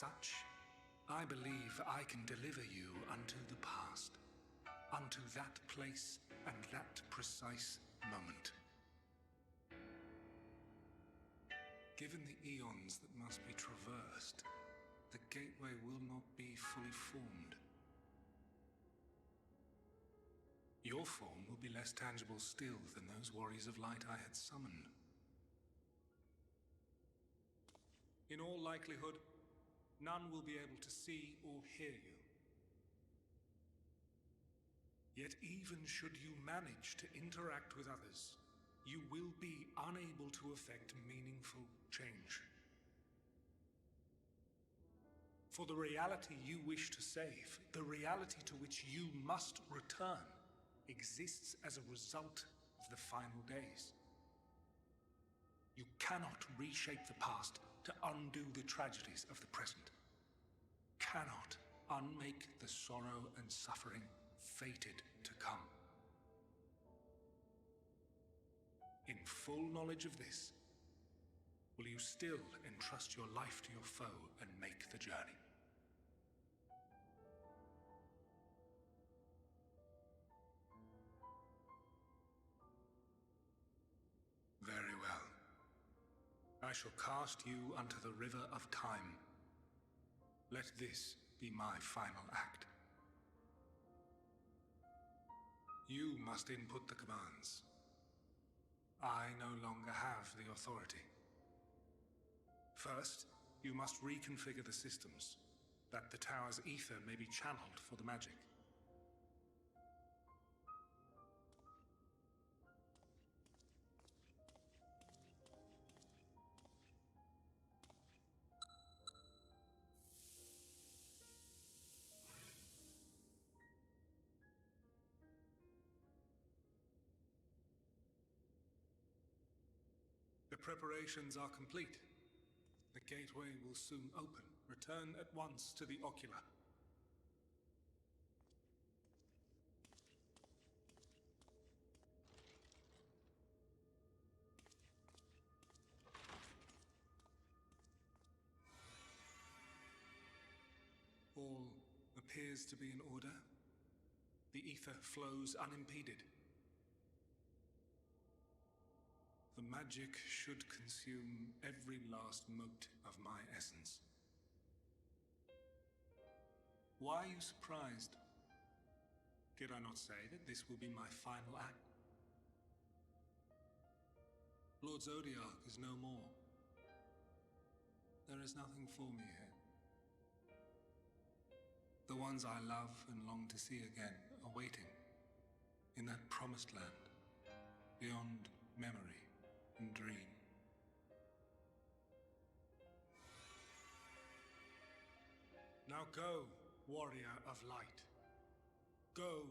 such, I believe I can deliver you unto the past, unto that place and that precise moment. Given the eons that must be traversed, the gateway will not be fully formed. Your form will be less tangible still than those warriors of light I had summoned. In all likelihood, none will be able to see or hear you. Yet even should you manage to interact with others, you will be unable to effect meaningful change. For the reality you wish to save, the reality to which you must return, exists as a result of the final days. You cannot reshape the past to undo the tragedies of the present. Cannot unmake the sorrow and suffering fated to come. In full knowledge of this, will you still entrust your life to your foe and make the journey? Very well. I shall cast you unto the river of time. Let this be my final act. You must input the commands. I no longer have the authority. First, you must reconfigure the systems, that the tower's ether may be channeled for the magic. The preparations are complete. The gateway will soon open. Return at once to the ocular. All appears to be in order. The ether flows unimpeded. The magic should consume every last mote of my essence. Why are you surprised? Did I not say that this will be my final act? Lord Zodiac is no more. There is nothing for me here. The ones I love and long to see again are waiting in that promised land, beyond memory and dream. Now go, warrior of light. Go,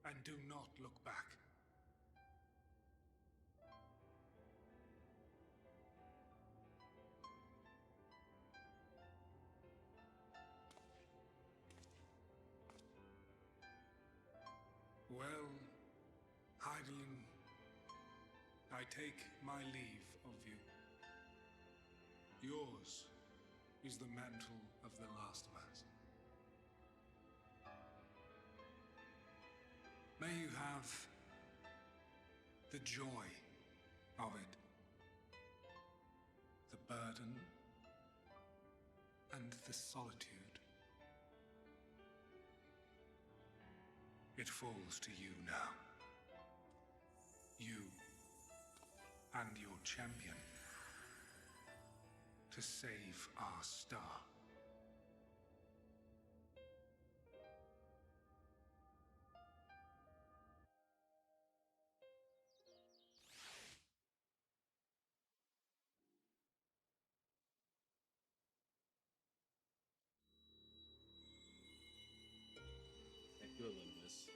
and do not look back. Well, Heidelin, I take my leave of you. Yours is the mantle of the last of us. May you have the joy of it, the burden and the solitude. It falls to you now. You and your champion to save our star. Good in this.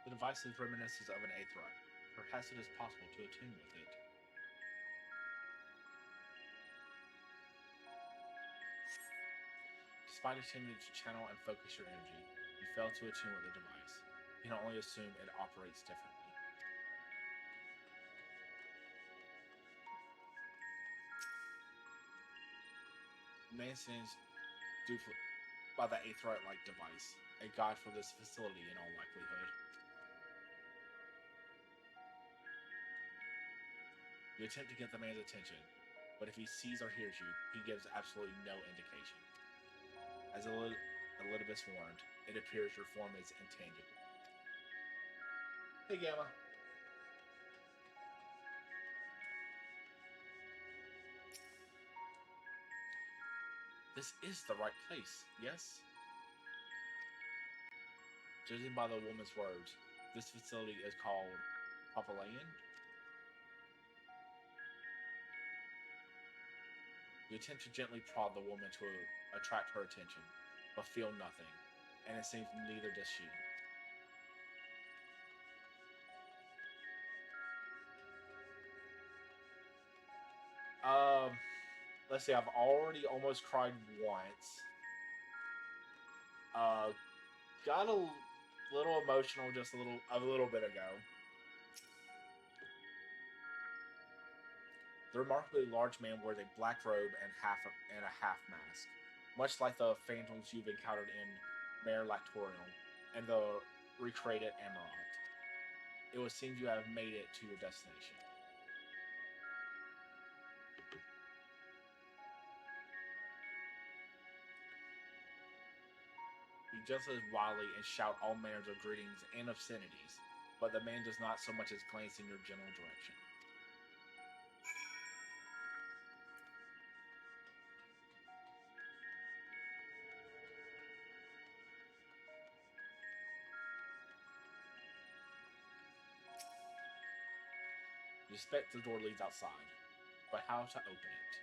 The device is reminiscent of an aetheryte. Perhaps it is possible to attune with it. Despite attempting to channel and focus your energy, you fail to attune with the device. You can only assume it operates differently. The man sends by the aetheryte-like device, a guide for this facility in all likelihood. You attempt to get the man's attention, but if he sees or hears you, he gives absolutely no indication. As Elidibus warned, it appears your form is intangible. Hey, Gamma. This is the right place, yes? Judging by the woman's words, this facility is called Papalayan. You attempt to gently prod the woman to attract her attention, but feel nothing, and it seems neither does she. Let's see, I've already almost cried once. Got a little emotional just a little bit ago. The remarkably large man wears a black robe and a half mask, much like the phantoms you've encountered in Mare Lactorium and the recreated Amarant. It would seem you have made it to your destination. He jostles wildly and shout all manners of greetings and obscenities, but the man does not so much as glance in your general direction. You suspect the door leads outside, but how to open it?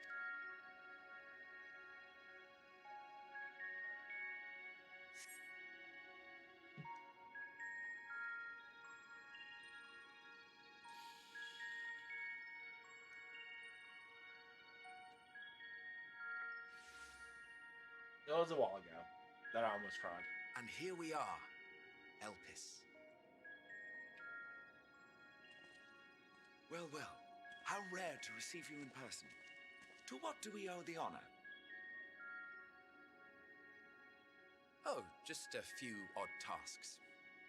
It was a while ago that I almost cried. And here we are, Elpis. Well, well, how rare to receive you in person. To what do we owe the honor? Oh, just a few odd tasks.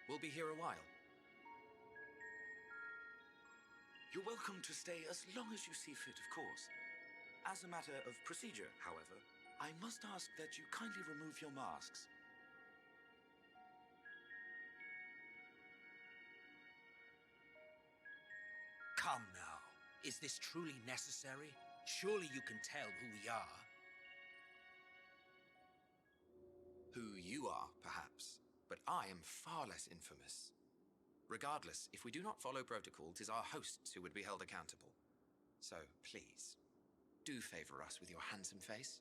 We'll be here a while. You're welcome to stay as long as you see fit, of course. As a matter of procedure, however, I must ask that you kindly remove your masks. Come now. Is this truly necessary? Surely you can tell who we are. Who you are, perhaps, but I am far less infamous. Regardless, if we do not follow protocol, 'tis our hosts who would be held accountable. So, please, do favor us with your handsome face.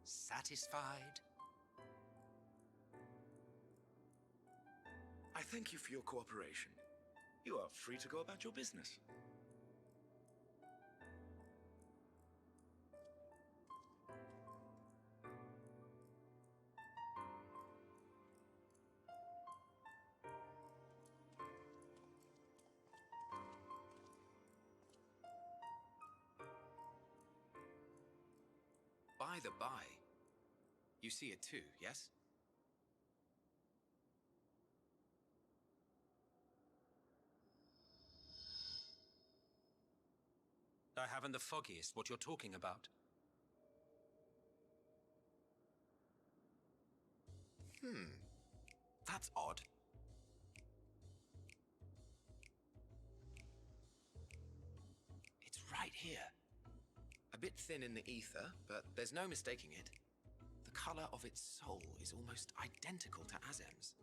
Satisfied? I thank you for your cooperation. You are free to go about your business. By the by, you see it too, yes? I haven't the foggiest what you're talking about. That's odd. It's right here. A bit thin in the ether, but there's no mistaking it. The color of its soul is almost identical to Azem's.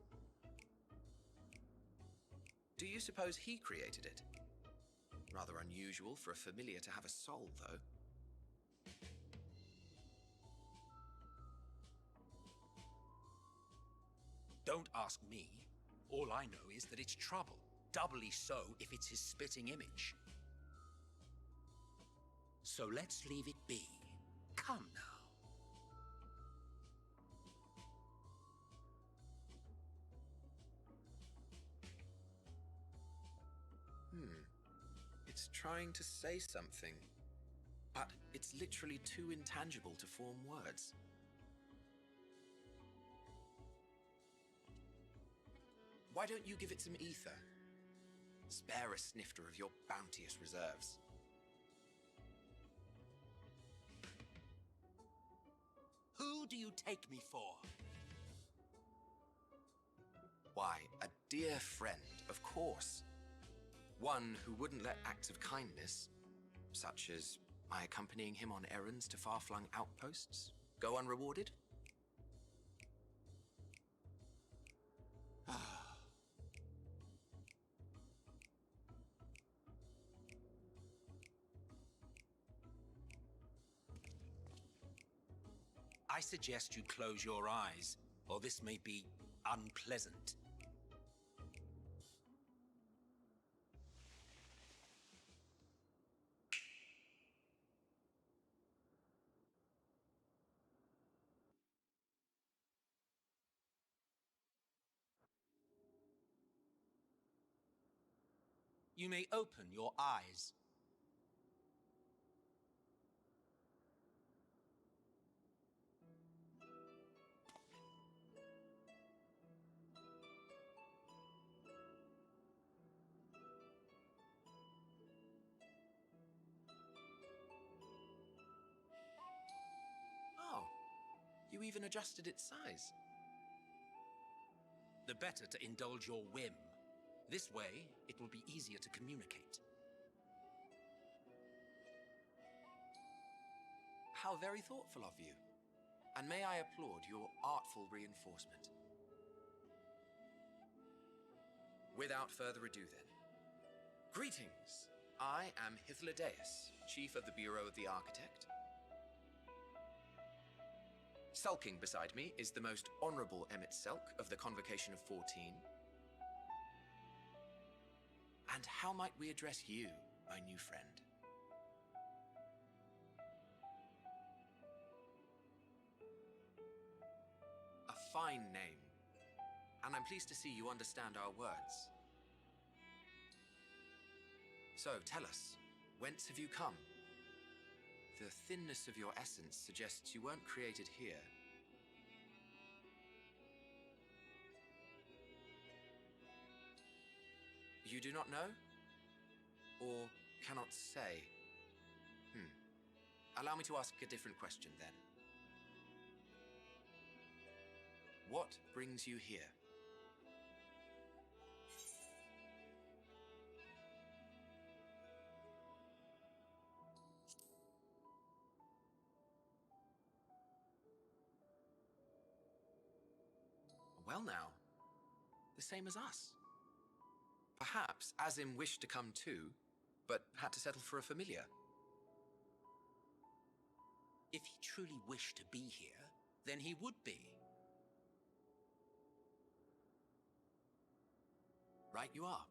Do you suppose he created it? Rather unusual for a familiar to have a soul, though. Don't ask me. All I know is that it's trouble. Doubly so if it's his spitting image. So let's leave it be. Come now. It's trying to say something, but it's literally too intangible to form words. Why don't you give it some ether? Spare a snifter of your bounteous reserves. Who do you take me for? Why, a dear friend, of course. One who wouldn't let acts of kindness, such as my accompanying him on errands to far-flung outposts, go unrewarded? I suggest you close your eyes, or this may be unpleasant. You may open your eyes. Oh, you even adjusted its size. The better to indulge your whim. This way, it will be easier to communicate. How very thoughtful of you. And may I applaud your artful reinforcement. Without further ado then. Greetings! I am Hythlodaeus, Chief of the Bureau of the Architect. Sulking beside me is the most honorable Emmett Selk of the Convocation of 14. And how might we address you, my new friend? A fine name, and I'm pleased to see you understand our words. So, tell us, whence have you come? The thinness of your essence suggests you weren't created here. You do not know? Or cannot say? Allow me to ask a different question then. What brings you here? Well now, the same as us. Perhaps Azim wished to come too, but had to settle for a familiar. If he truly wished to be here, then he would be. Right you are.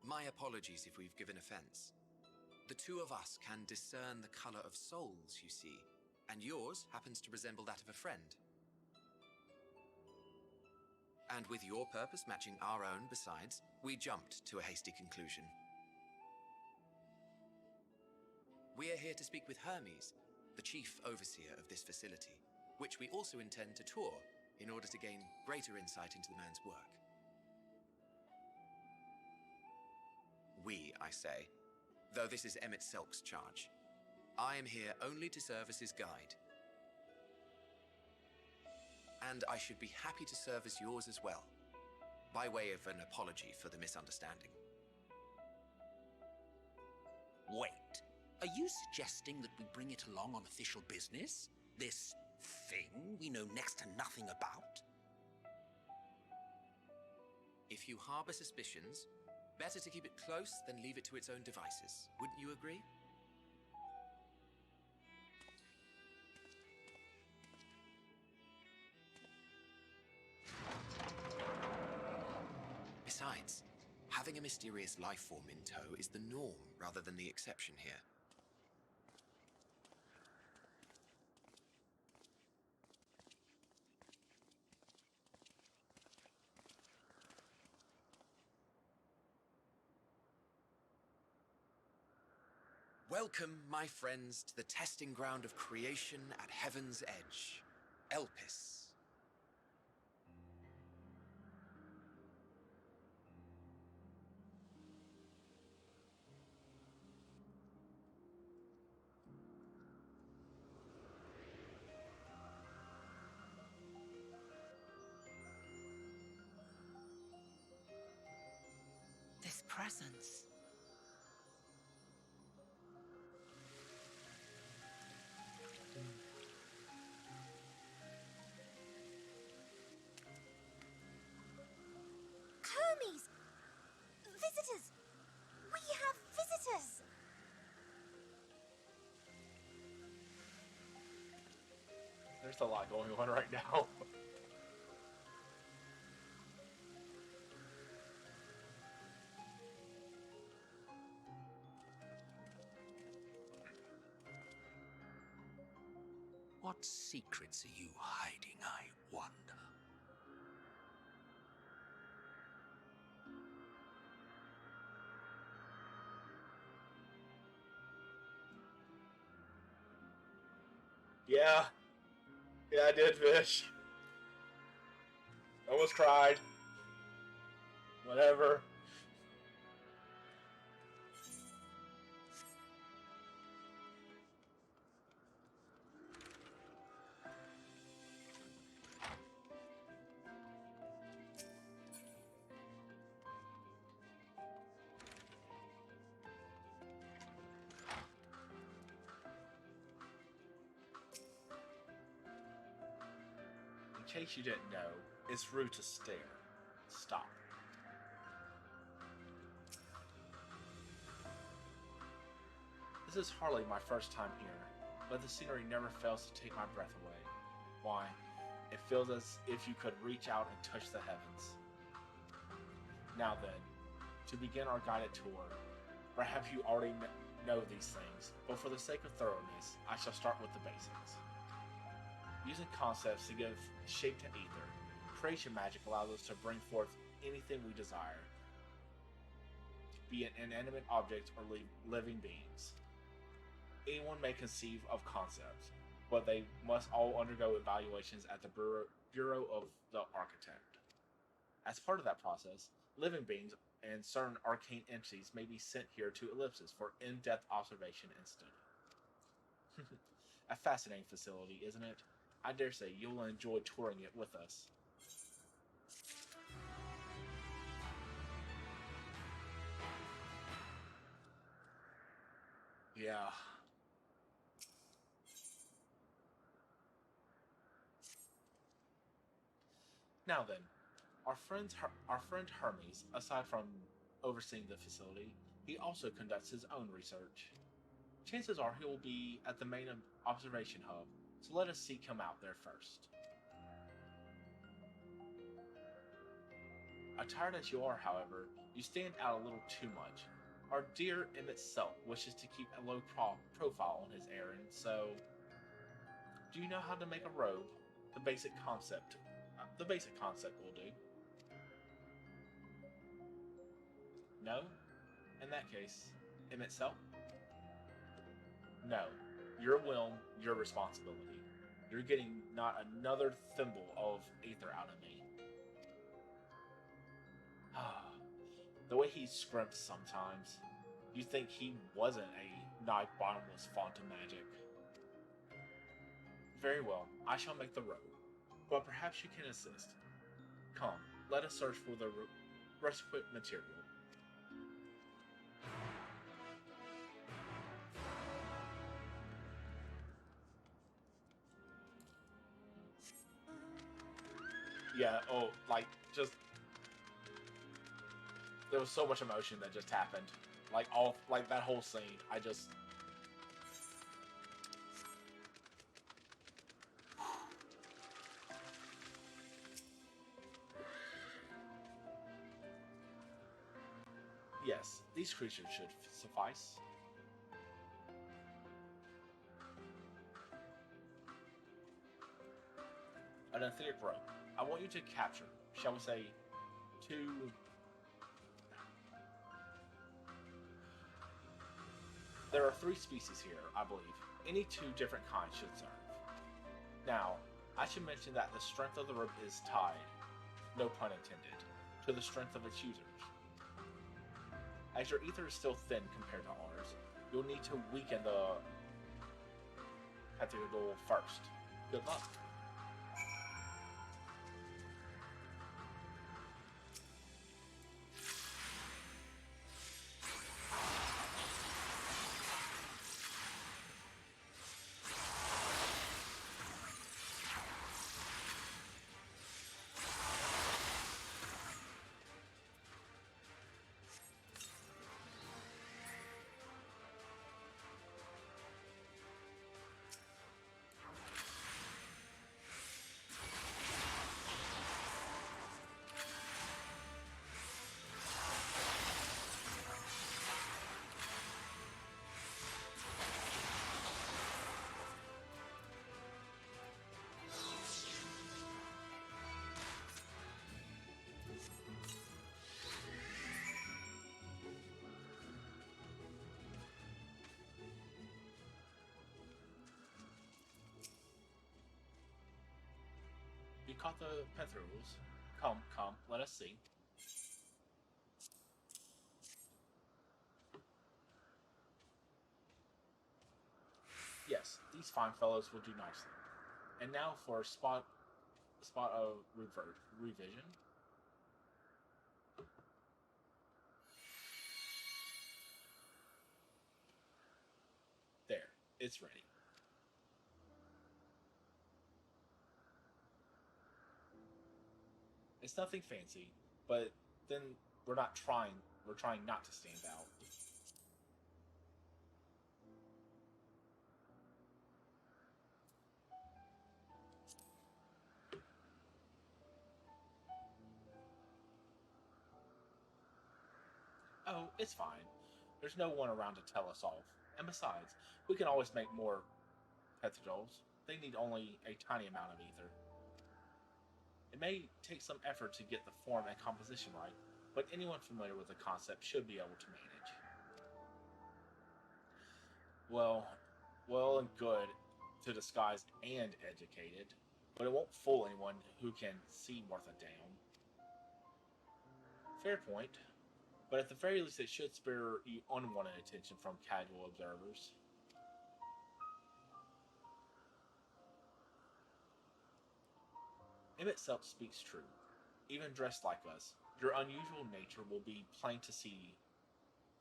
My apologies if we've given offense. The two of us can discern the color of souls, you see, and yours happens to resemble that of a friend. And with your purpose matching our own besides, we jumped to a hasty conclusion. We are here to speak with Hermes, the chief overseer of this facility, which we also intend to tour in order to gain greater insight into the man's work. We, I say, though this is Emmett Selk's charge. I am here only to serve as his guide. and I should be happy to serve as yours as well, by way of an apology for the misunderstanding. Wait, are you suggesting that we bring it along on official business? This thing we know next to nothing about? If you harbor suspicions, better to keep it close than leave it to its own devices. Wouldn't you agree? Besides, having a mysterious life form in tow is the norm rather than the exception here. Welcome, my friends, to the testing ground of creation at Heaven's Edge, Elpis. This presence. Hermes! Visitors! We have visitors! There's a lot going on right now. What secrets are you hiding, I wonder? Yeah. Yeah, I did, Fish. Almost cried. Whatever. In case you didn't know, it's rude to stare. Stop. This is hardly my first time here, but the scenery never fails to take my breath away. Why, it feels as if you could reach out and touch the heavens. Now then, to begin our guided tour, perhaps you already know these things, but for the sake of thoroughness, I shall start with the basics. Using concepts to give shape to ether, creation magic allows us to bring forth anything we desire, be it inanimate objects or living beings. Anyone may conceive of concepts, but they must all undergo evaluations at the Bureau of the Architect. As part of that process, living beings and certain arcane entities may be sent here to Ellipsis for in-depth observation and study. A fascinating facility, isn't it? I dare say you'll enjoy touring it with us. Yeah. Now then, our friend Hermes, aside from overseeing the facility, he also conducts his own research. Chances are he will be at the main observation hub, so let us seek him out there first. Attired as you are, however, you stand out a little too much. Our dear Emmett Self wishes to keep a low profile on his errand, so... Do you know how to make a robe? The basic concept will do. No? In that case, Emmett Self? No. Your whim, your responsibility. You're getting not another thimble of ether out of me. The way he scrimps sometimes. You think he wasn't a nigh bottomless font of magic. Very well, I shall make the robe. but perhaps you can assist. Come, let us search for the requisite material. Yeah, oh, like, just... There was so much emotion that just happened. Like, that whole scene, I just... Yes, these creatures should suffice. An etheric rope. I want you to capture, shall we say, two... There are 3 species here, I believe. Any 2 different kinds should serve. Now, I should mention that the strength of the rope is tied, no pun intended, to the strength of its users. As your ether is still thin compared to ours, you'll need to weaken the cathedral first. Good luck. You caught the Pethrals. Come, let us see. Yes, these fine fellows will do nicely. And now for a spot of revision. There, it's ready. It's nothing fancy, but then we're trying not to stand out. Oh, it's fine. There's no one around to tell us off. And besides, we can always make more petrols. They need only a tiny amount of ether. It may take some effort to get the form and composition right, but anyone familiar with the concept should be able to manage. Well and good to disguise and educated, but it won't fool anyone who can see worth a damn. Fair point, but at the very least it should spare you unwanted attention from casual observers. If itself speaks true. Even dressed like us, your unusual nature will be plain to see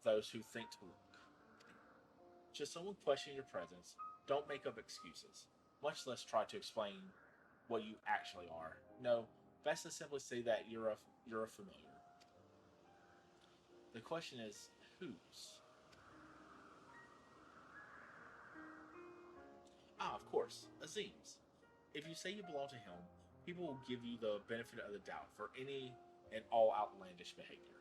those who think to look. Should someone question your presence, don't make up excuses, much less try to explain what you actually are. No, best to simply say that you're a familiar. The question is, whose? Ah, of course, Azim's. If you say you belong to him, people will give you the benefit of the doubt for any and all outlandish behavior.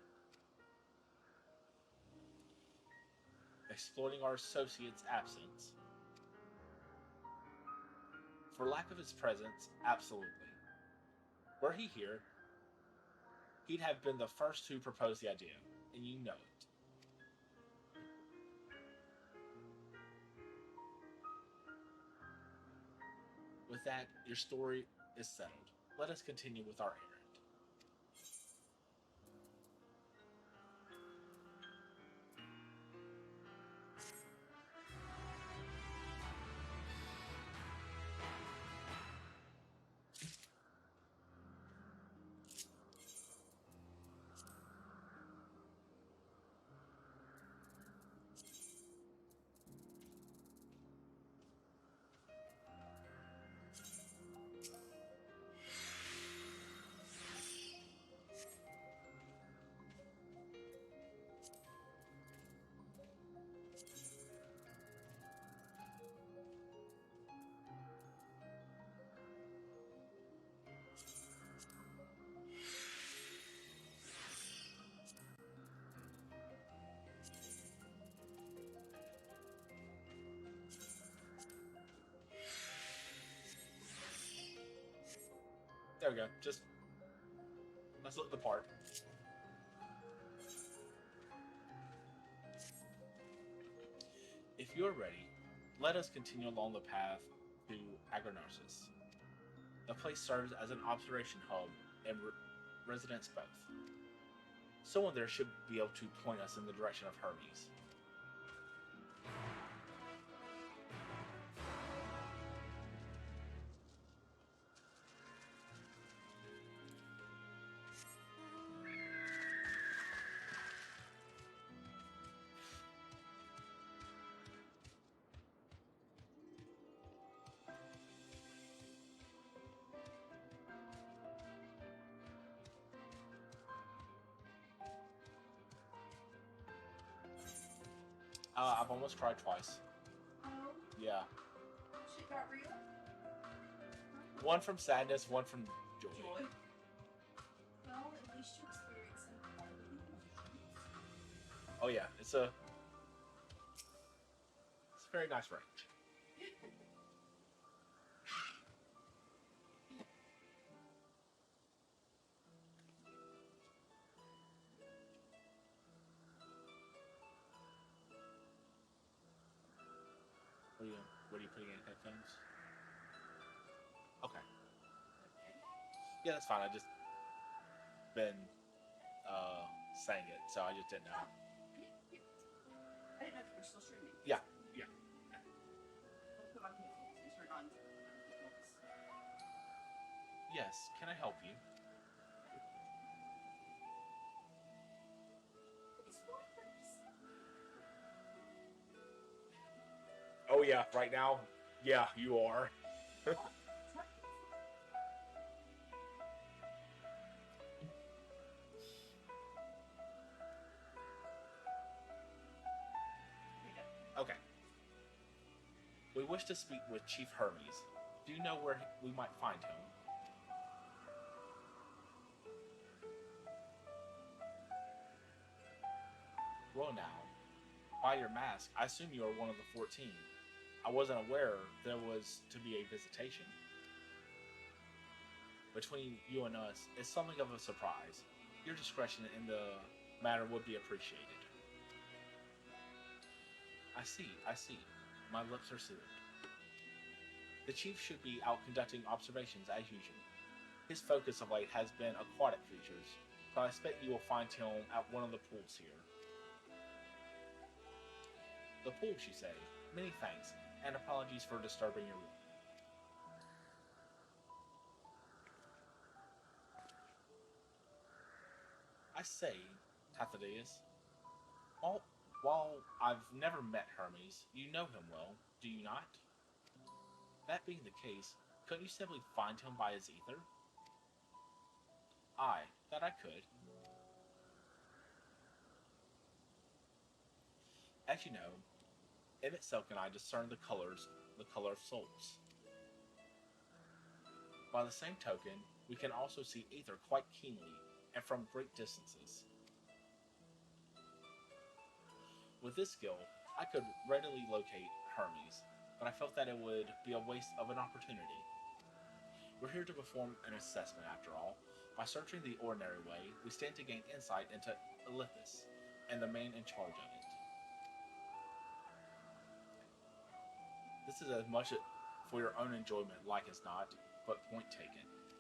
Exploiting our associate's absence. For lack of his presence, absolutely. Were he here, he'd have been the first to propose the idea, and you know it. With that, your story is settled. Let us continue with our errand. There we go. Just let's look the part. If you're ready, let us continue along the path to Agronarsis. The place serves as an observation hub and residents both. Someone there should be able to point us in the direction of Hermes. I've almost cried twice. Yeah. Shit got real? One from sadness, one from joy. Well, at least you're experiencing all the emotions. Oh yeah, it's a very nice range. What are you putting in headphones? Okay. Yeah, that's fine. I just been saying it, so I just didn't know. I didn't know if you were still streaming. Yeah, yeah. I'll put my headphones and turn on headphones. Yes, can I help you? Spoilers. Oh yeah, right now? Yeah, you are. Okay. We wish to speak with Chief Hermes. Do you know where we might find him? Well now, by your mask, I assume you are one of the 14. I wasn't aware there was to be a visitation. Between you and us, it's something of a surprise. Your discretion in the matter would be appreciated. I see. My lips are sealed. The chief should be out conducting observations as usual. His focus of late has been aquatic creatures, so I expect you will find him at one of the pools here. The pools, you say? Many thanks, and apologies for disturbing your room. I say, Tathadius, while I've never met Hermes, you know him well, do you not? That being the case, couldn't you simply find him by his ether? Aye, that I could. As you know, Emmett Silk and I discern the color of souls. By the same token, we can also see ether quite keenly and from great distances. With this skill, I could readily locate Hermes, but I felt that it would be a waste of an opportunity. We're here to perform an assessment after all. By searching the ordinary way, we stand to gain insight into Elithis and the man in charge of it. This is as much for your own enjoyment, like as not, but point taken.